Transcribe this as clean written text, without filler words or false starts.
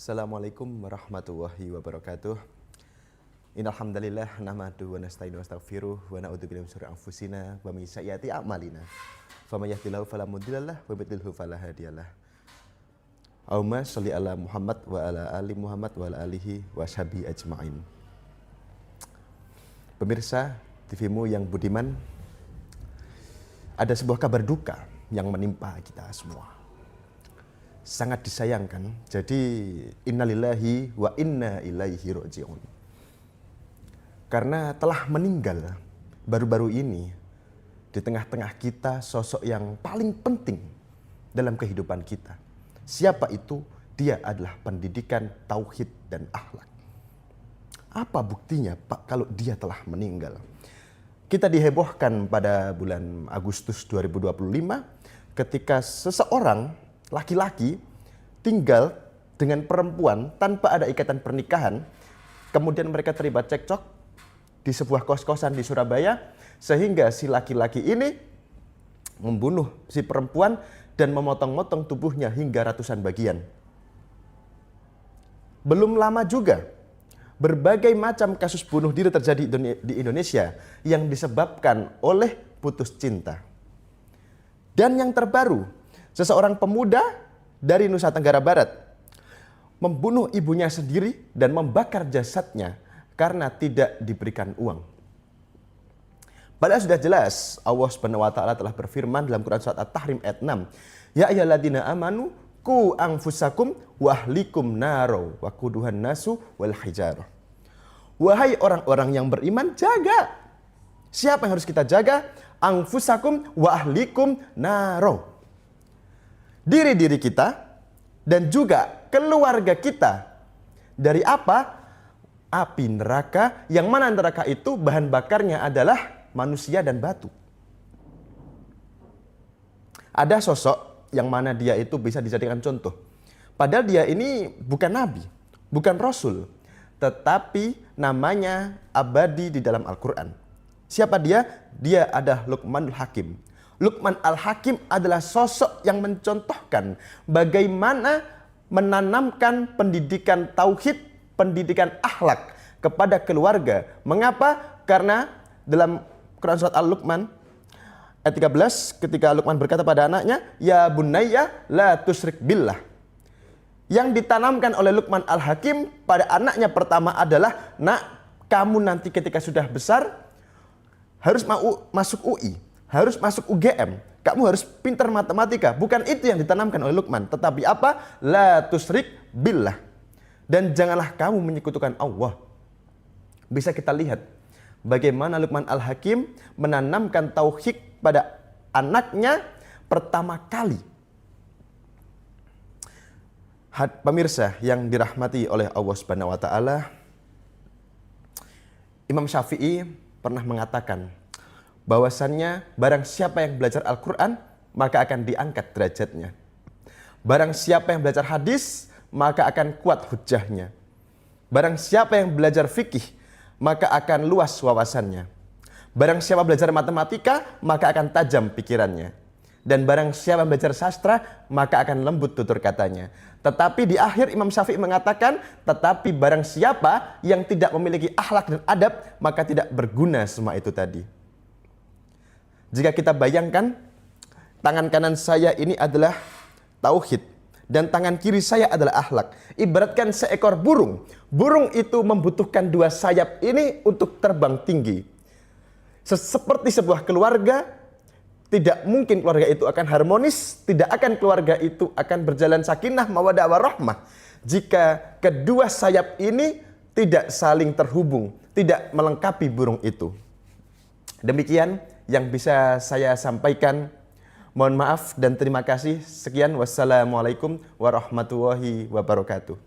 Assalamualaikum warahmatullahi wabarakatuh. Innal hamdalillah nahmaduhu wa nasta'inu wa nastaghfiruh wa na'udzubillahi min syururi anfusina wa min sayyiati a'malina. Faman yahdihillahu fala mudhillalah wa man yudhlil fala hadiyalah. Allahumma sholli ala Muhammad wa ala ali Muhammad wa ala alihi wa sahbihi ajmain. Pemirsa TV-mu yang budiman, ada sebuah kabar duka yang menimpa kita semua. Sangat disayangkan. Jadi innalillahi wa inna ilaihi raji'un. Karena telah meninggal baru-baru ini di tengah-tengah kita sosok yang paling penting dalam kehidupan kita. Siapa itu? Dia adalah pendidikan tauhid dan akhlak. Apa buktinya Pak kalau dia telah meninggal? Kita dihebohkan pada bulan Agustus 2025 ketika seseorang laki-laki tinggal dengan perempuan tanpa ada ikatan pernikahan, kemudian mereka terlibat cekcok di sebuah kos-kosan di Surabaya, sehingga si laki-laki ini membunuh si perempuan dan memotong-motong tubuhnya hingga ratusan bagian. Belum lama juga, berbagai macam kasus bunuh diri terjadi di Indonesia yang disebabkan oleh putus cinta. Dan yang terbaru, seseorang pemuda dari Nusa Tenggara Barat membunuh ibunya sendiri dan membakar jasadnya karena tidak diberikan uang. Padahal sudah jelas Allah Subhanahu wa taala telah berfirman dalam Quran surat At-Tahrim ayat 6, ya ayyuhalladzina amanu qu anfusakum wa ahlikum naro wa quduhan nasu wal hijarah. Wahai orang-orang yang beriman, jaga. Siapa yang harus kita jaga? Anfusakum wa ahlikum naro. Diri-diri kita dan juga keluarga kita dari apa? Api neraka, yang mana neraka itu bahan bakarnya adalah manusia dan batu. Ada sosok yang mana dia itu bisa dijadikan contoh. Padahal dia ini bukan nabi, bukan rasul, tetapi namanya abadi di dalam Al-Quran. Siapa dia? Dia adalah Luqmanul Hakim. Luqman Al-Hakim adalah sosok yang mencontohkan bagaimana menanamkan pendidikan tauhid, pendidikan akhlak kepada keluarga. Mengapa? Karena dalam Quran surat Al-Luqman ayat 13 ketika Luqman berkata pada anaknya, ya bunayya la tusyrik billah. Yang ditanamkan oleh Luqman Al-Hakim pada anaknya pertama adalah, nak, kamu nanti ketika sudah besar harus masuk UI, harus masuk UGM, kamu harus pintar matematika. Bukan itu yang ditanamkan oleh Luqman, tetapi apa? La tusyrik billah. Dan janganlah kamu menyekutukan Allah. Bisa kita lihat bagaimana Luqman Al-Hakim menanamkan tauhid pada anaknya pertama kali. Pemirsa yang dirahmati oleh Allah Subhanahu wa taala, Imam Syafi'i pernah mengatakan bahwasannya barang siapa yang belajar Al-Quran maka akan diangkat derajatnya. Barang siapa yang belajar hadis maka akan kuat hujahnya. Barang siapa yang belajar fikih maka akan luas wawasannya. Barang siapa belajar matematika maka akan tajam pikirannya. Dan barang siapa yang belajar sastra maka akan lembut tutur katanya. Tetapi di akhir Imam Syafi'i mengatakan, tetapi barang siapa yang tidak memiliki akhlak dan adab maka tidak berguna semua itu tadi. Jika kita bayangkan, tangan kanan saya ini adalah tauhid dan tangan kiri saya adalah akhlak. Ibaratkan seekor burung. Burung itu membutuhkan dua sayap ini untuk terbang tinggi. Seperti sebuah keluarga, tidak mungkin keluarga itu akan harmonis, tidak akan keluarga itu akan berjalan sakinah, mawaddah, warahmah jika kedua sayap ini tidak saling terhubung, tidak melengkapi burung itu. Demikian yang bisa saya sampaikan. Mohon maaf dan terima kasih. Sekian, wassalamualaikum warahmatullahi wabarakatuh.